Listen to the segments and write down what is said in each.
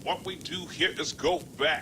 What we do here is go back.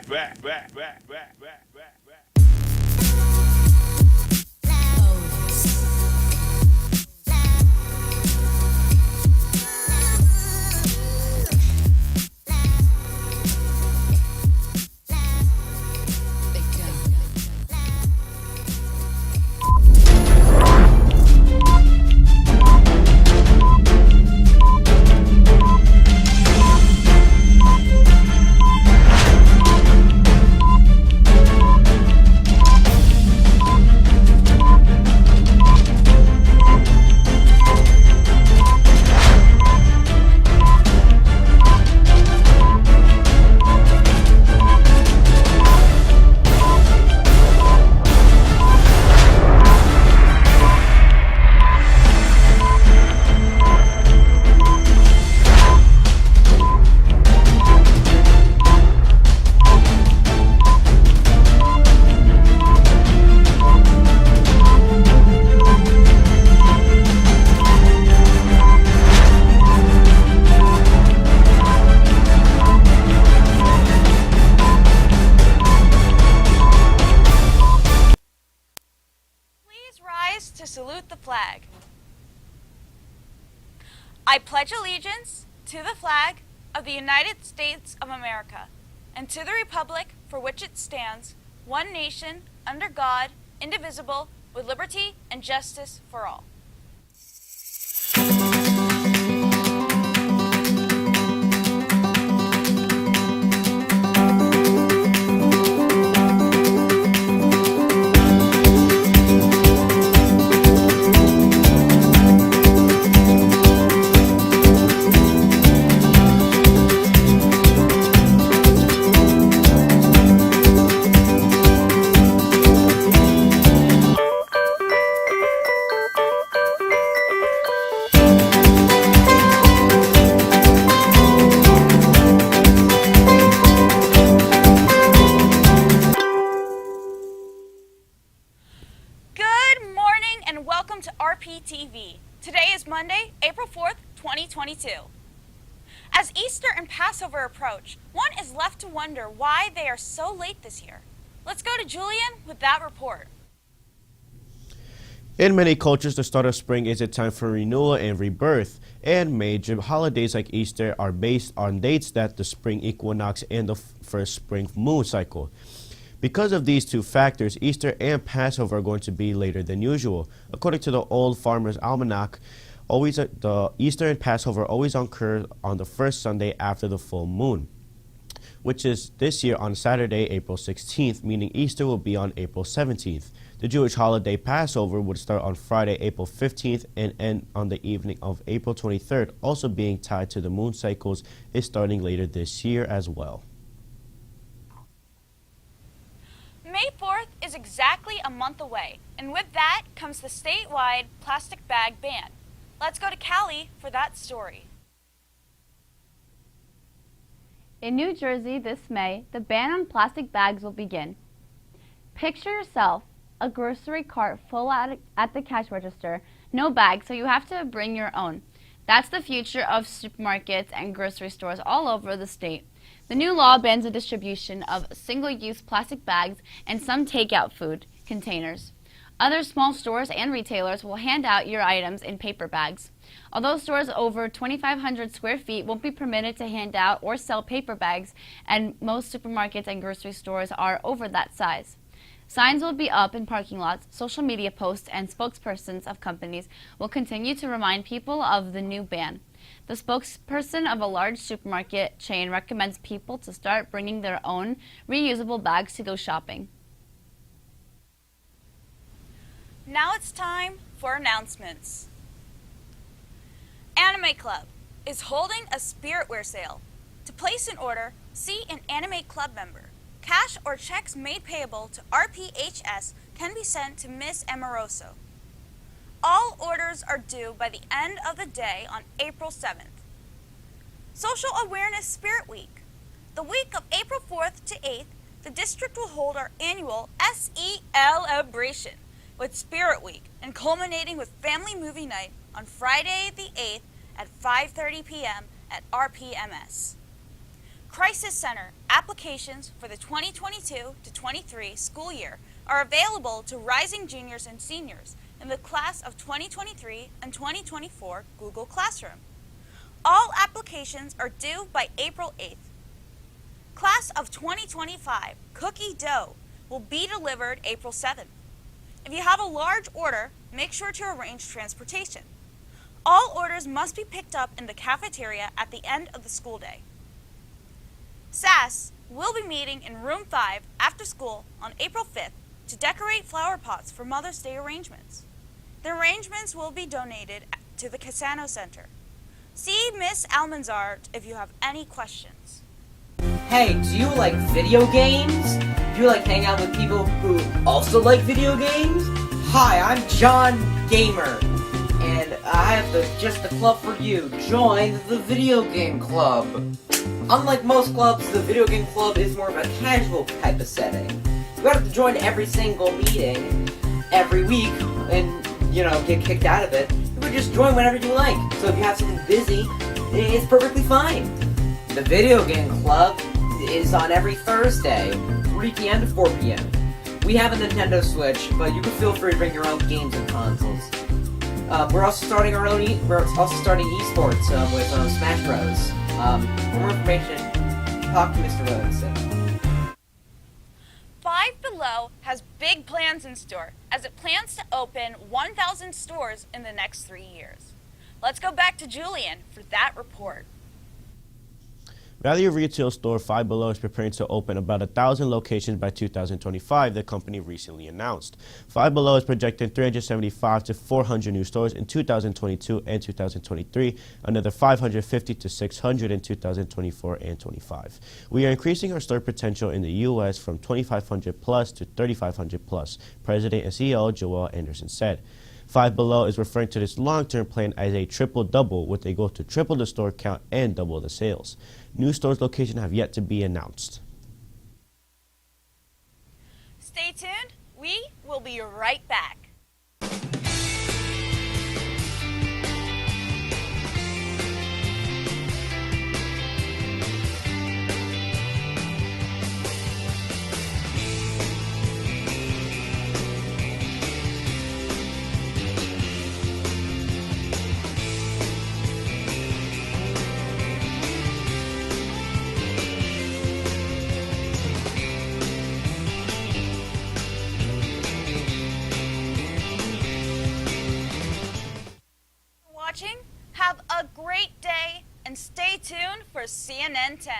flag. I pledge allegiance to the flag of the United States of America and to the republic for which it stands, one nation, under God, indivisible, with liberty and justice for all. And welcome to RPtv. Today is Monday, April 4th, 2022. As Easter and Passover approach, one is left to wonder why they are so late this year. Let's go to Julian with that report. In many cultures, the start of spring is a time for renewal and rebirth, and major holidays like Easter are based on dates that the spring equinox and the first spring moon cycle. Because of these two factors, Easter and Passover are going to be later than usual. According to the Old Farmer's Almanac, the Easter and Passover always occur on the first Sunday after the full moon, which is this year on Saturday, April 16th, meaning Easter will be on April 17th. The Jewish holiday Passover would start on Friday, April 15th, and end on the evening of April 23rd, also being tied to the moon cycles, is starting later this year as well. May 4th is exactly a month away, and with that comes the statewide plastic bag ban. Let's go to Callie for that story. In New Jersey this May, the ban on plastic bags will begin. Picture yourself, a grocery cart full at the cash register, no bag, so you have to bring your own. That's the future of supermarkets and grocery stores all over the state. The new law bans the distribution of single-use plastic bags and some takeout food containers. Other small stores and retailers will hand out your items in paper bags. Although stores over 2,500 square feet won't be permitted to hand out or sell paper bags, and most supermarkets and grocery stores are over that size. Signs will be up in parking lots, social media posts, and spokespersons of companies will continue to remind people of the new ban. The spokesperson of a large supermarket chain recommends people to start bringing their own reusable bags to go shopping. Now it's time for announcements. Anime Club is holding a spiritware sale. To place an order, see an Anime Club member. Cash or checks made payable to RPHS can be sent to Ms. Amoroso. All orders are due by the end of the day on April 7th. Social Awareness Spirit Week. The week of April 4th to 8th, the district will hold our annual SE-Celebration with Spirit Week and culminating with Family Movie Night on Friday the 8th at 5:30 p.m. at RPMS. Crisis Center applications for the 2022 to 23 school year are available to rising juniors and seniors in the class of 2023 and 2024 Google Classroom. All applications are due by April 8th. Class of 2025 cookie dough will be delivered April 7th. If you have a large order, make sure to arrange transportation. All orders must be picked up in the cafeteria at the end of the school day. SAS will be meeting in room 5 after school on April 5th to decorate flower pots for Mother's Day arrangements. The arrangements will be donated to the Casano Center. See Miss Almanzar if you have any questions. Hey, do you like video games? Do you like hang out with people who also like video games? Hi, I'm John Gamer, and I have just the club for you. Join the video game club. Unlike most clubs, the video game club is more of a casual type of setting. You don't have to join every single meeting every week and, get kicked out of it. You can just join whenever you like. So if you have something busy, it's perfectly fine. The video game club is on every Thursday, 3 p.m. to 4 p.m. We have a Nintendo Switch, but you can feel free to bring your own games and consoles. We're also starting our own. We're also starting esports with Smash Bros. For more information, talk to Mr. Rhodes. Five Below has big plans in store as it plans to open 1,000 stores in the next 3 years. Let's go back to Julian for that report. Value retail store Five Below is preparing to open about 1,000 locations by 2025, the company recently announced. Five Below is projecting 375 to 400 new stores in 2022 and 2023, another 550 to 600 in 2024 and 25. We are increasing our store potential in the U.S. from 2,500 plus to 3,500 plus, President and CEO Joel Anderson said. Five Below is referring to this long-term plan as a triple-double with a goal to triple the store count and double the sales. New stores' locations have yet to be announced. Stay tuned. We will be right back. Have a great day and stay tuned for CNN 10.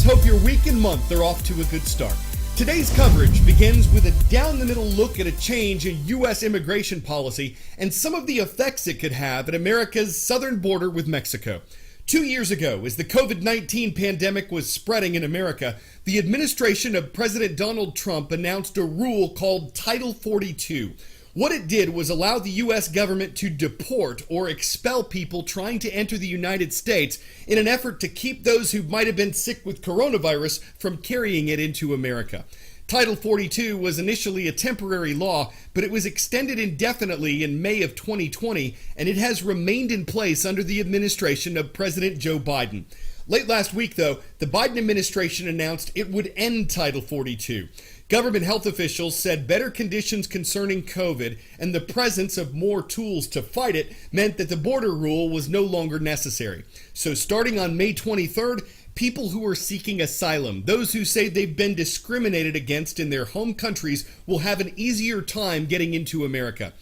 Hope your week and month are off to a good start. Today's coverage begins with a down-the-middle look at a change in U.S. immigration policy and some of the effects it could have at America's southern border with Mexico. 2 years ago, as the COVID-19 pandemic was spreading in America, the administration of President Donald Trump announced a rule called Title 42. What it did was allow the U.S. government to deport or expel people trying to enter the United States in an effort to keep those who might have been sick with coronavirus from carrying it into America. Title 42 was initially a temporary law, but it was extended indefinitely in May of 2020, and it has remained in place under the administration of President Joe Biden. Late last week, though, the Biden administration announced it would end Title 42. Government health officials said better conditions concerning COVID and the presence of more tools to fight it meant that the border rule was no longer necessary. So starting on May 23rd, people who are seeking asylum, those who say they've been discriminated against in their home countries, will have an easier time getting into America.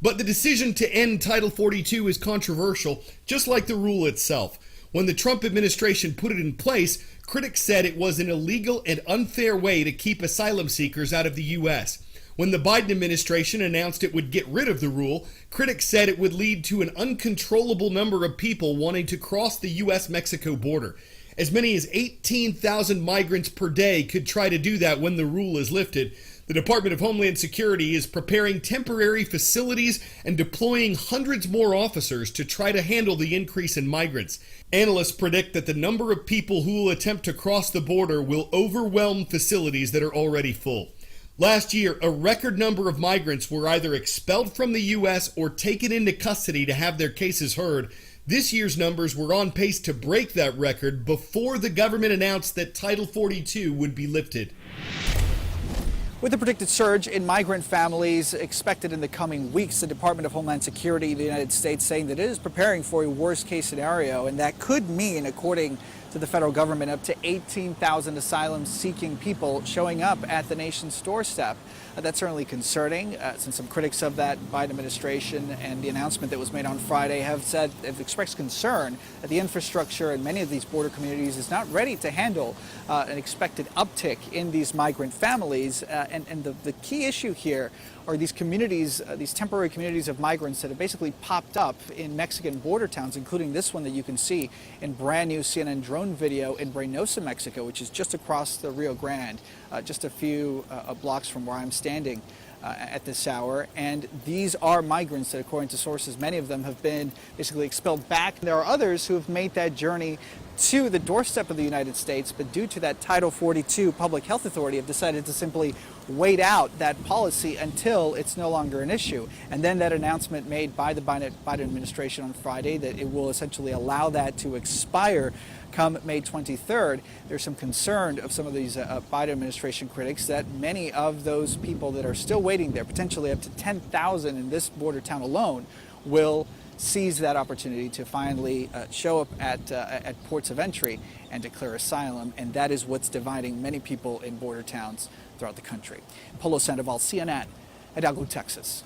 But the decision to end Title 42 is controversial, just like the rule itself. When the Trump administration put it in place, critics said it was an illegal and unfair way to keep asylum seekers out of the U.S. When the Biden administration announced it would get rid of the rule, critics said it would lead to an uncontrollable number of people wanting to cross the U.S.-Mexico border. As many as 18,000 migrants per day could try to do that when the rule is lifted. The Department of Homeland Security is preparing temporary facilities and deploying hundreds more officers to try to handle the increase in migrants. Analysts predict that the number of people who will attempt to cross the border will overwhelm facilities that are already full. Last year, a record number of migrants were either expelled from the U.S. or taken into custody to have their cases heard. This year's numbers were on pace to break that record before the government announced that Title 42 would be lifted. With the predicted surge in migrant families expected in the coming weeks, the Department of Homeland Security in the United States saying that it is preparing for a worst-case scenario, and that could mean, according to the federal government, up to 18,000 asylum-seeking people showing up at the nation's doorstep. That's certainly concerning, since some critics of that Biden administration and the announcement that was made on Friday have expressed concern that the infrastructure in many of these border communities is not ready to handle an expected uptick in these migrant families. And the key issue here are these communities, these temporary communities of migrants that have basically popped up in Mexican border towns, including this one that you can see in brand new CNN drone video in Reynosa, Mexico, which is just across the Rio Grande, just a few blocks from where I'm standing at this hour. And these are migrants that, according to sources, many of them have been basically expelled back. There are others who have made that journey to the doorstep of the United States, but due to that Title 42 Public Health Authority, have decided to simply wait out that policy until it's no longer an issue. And then that announcement made by the Biden administration on Friday that it will essentially allow that to expire come May 23rd. There's some concern of some of these Biden administration critics that many of those people that are still waiting there, potentially up to 10,000 in this border town alone, will seize that opportunity to finally show up at ports of entry and declare asylum. And that is what's dividing many people in border towns throughout the country. Polo Sandoval, CNN, Hidalgo, Texas.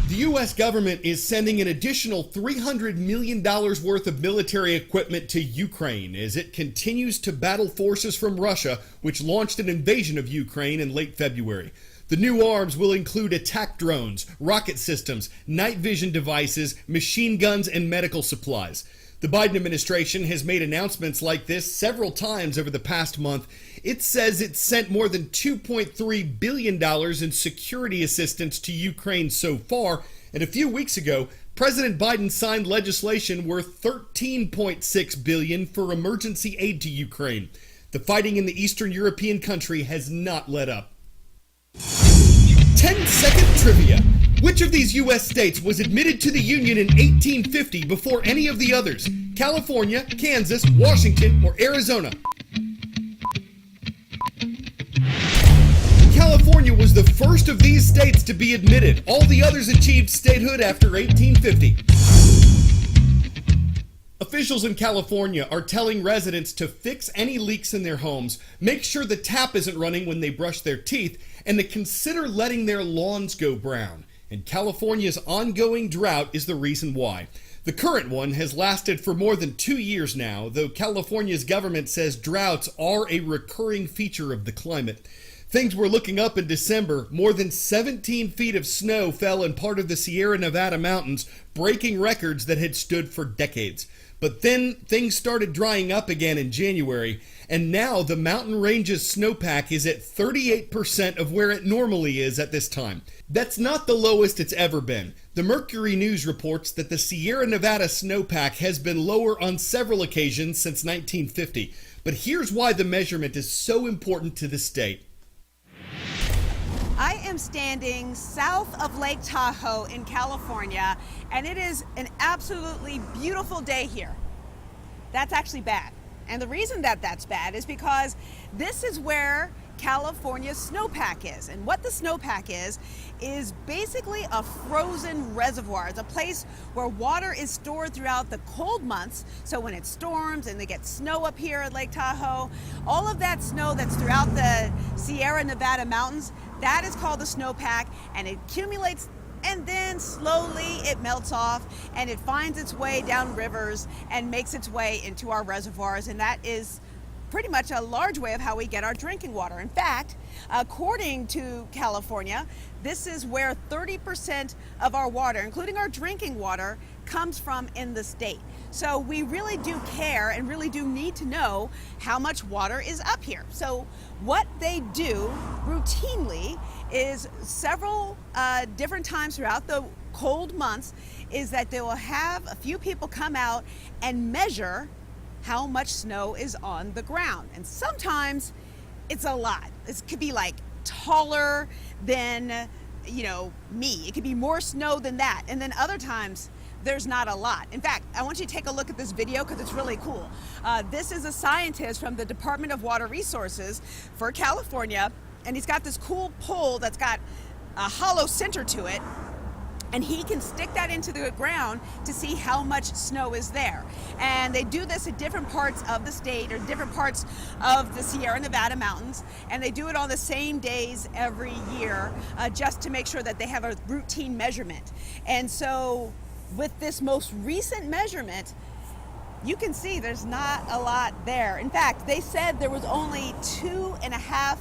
The U.S. government is sending an additional $300 million worth of military equipment to Ukraine as it continues to battle forces from Russia, which launched an invasion of Ukraine in late February. The new arms will include attack drones, rocket systems, night vision devices, machine guns, and medical supplies. The Biden administration has made announcements like this several times over the past month. It says it sent more than $2.3 billion in security assistance to Ukraine so far, and a few weeks ago, President Biden signed legislation worth $13.6 billion for emergency aid to Ukraine. The fighting in the Eastern European country has not let up. 10-second trivia. Which of these U.S. states was admitted to the Union in 1850 before any of the others? California, Kansas, Washington, or Arizona? California was the first of these states to be admitted. All the others achieved statehood after 1850. Officials in California are telling residents to fix any leaks in their homes, make sure the tap isn't running when they brush their teeth, and to consider letting their lawns go brown. And California's ongoing drought is the reason why. The current one has lasted for more than 2 years now, though California's government says droughts are a recurring feature of the climate. Things were looking up in December. More than 17 feet of snow fell in part of the Sierra Nevada mountains, breaking records that had stood for decades. But then things started drying up again in January, and now the mountain range's snowpack is at 38% of where it normally is at this time. That's not the lowest it's ever been. The Mercury News reports that the Sierra Nevada snowpack has been lower on several occasions since 1950. But here's why the measurement is so important to the state. I am standing south of Lake Tahoe in California, and it is an absolutely beautiful day here. That's actually bad. And the reason that that's bad is because this is where California's snowpack is. And what the snowpack is basically a frozen reservoir. It's a place where water is stored throughout the cold months. So when it storms and they get snow up here at Lake Tahoe, all of that snow that's throughout the Sierra Nevada mountains, that is called the snowpack, and it accumulates and then slowly it melts off and it finds its way down rivers and makes its way into our reservoirs, and that is pretty much a large way of how we get our drinking water. In fact, according to California, this is where 30% of our water, including our drinking water, comes from in the state. So we really do care and really do need to know how much water is up here. So what they do routinely is several different times throughout the cold months is that they will have a few people come out and measure how much snow is on the ground. And sometimes it's a lot. It could be like taller than, me. It could be more snow than that. And then other times there's not a lot. In fact, I want you to take a look at this video because it's really cool. This is a scientist from the Department of Water Resources for California, and he's got this cool pole that's got a hollow center to it. and he can stick that into the ground to see how much snow is there. And they do this at different parts of the state or different parts of the Sierra Nevada mountains, and they do it on the same days every year just to make sure that they have a routine measurement. And so with this most recent measurement, you can see there's not a lot there. In fact, they said there was only 2.5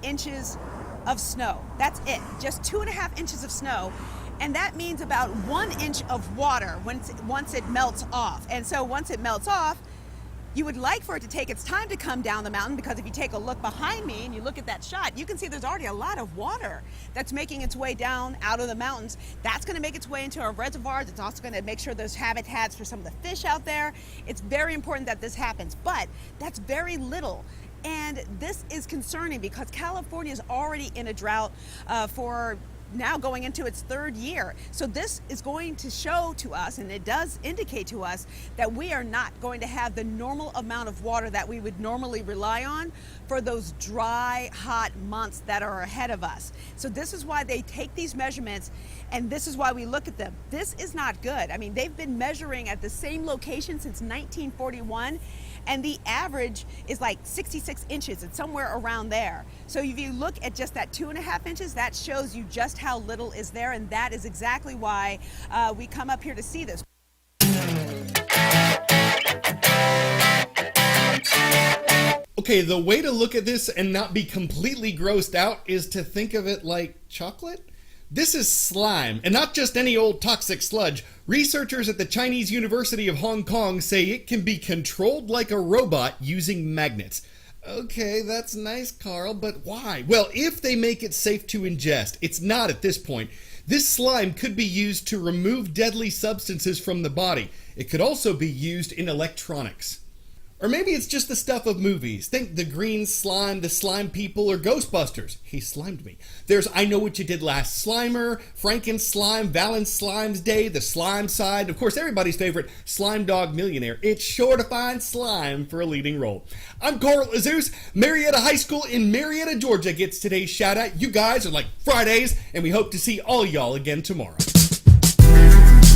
inches of snow. That's it, just 2.5 inches of snow. And that means about 1 inch of water once it melts off. And so once it melts off, you would like for it to take its time to come down the mountain, because if you take a look behind me and you look at that shot, you can see there's already a lot of water that's making its way down out of the mountains. That's going to make its way into our reservoirs. It's also going to make sure there's habitats for some of the fish out there. It's very important that this happens, but that's very little. And this is concerning because California is already in a drought for now going into its 3rd year. So this is going to show to us, and it does indicate to us, that we are not going to have the normal amount of water that we would normally rely on for those dry, hot months that are ahead of us. So this is why they take these measurements, and this is why we look at them. This is not good. I mean, they've been measuring at the same location since 1941, and the average is like 66 inches. It's somewhere around there. So if you look at just that 2.5 inches, that shows you just how little is there, and that is exactly why we come up here to see this. Okay, the way to look at this and not be completely grossed out is to think of it like chocolate. This is slime, and not just any old toxic sludge. Researchers at the Chinese University of Hong Kong say it can be controlled like a robot using magnets. Okay, that's nice, Carl, but why? Well, if they make it safe to ingest. It's not at this point. This slime could be used to remove deadly substances from the body. It could also be used in electronics. Or maybe it's just the stuff of movies. Think the green slime, the slime people, or Ghostbusters. He slimed me. There's I Know What You Did Last Slimer, Franken Slime, Valen Slime's Day, The Slime Side, of course everybody's favorite, Slime Dog Millionaire. It's sure to find slime for a leading role. I'm Carl Azus. Marietta High School in Marietta, Georgia gets today's shout out. You guys are like Fridays, and we hope to see all y'all again tomorrow.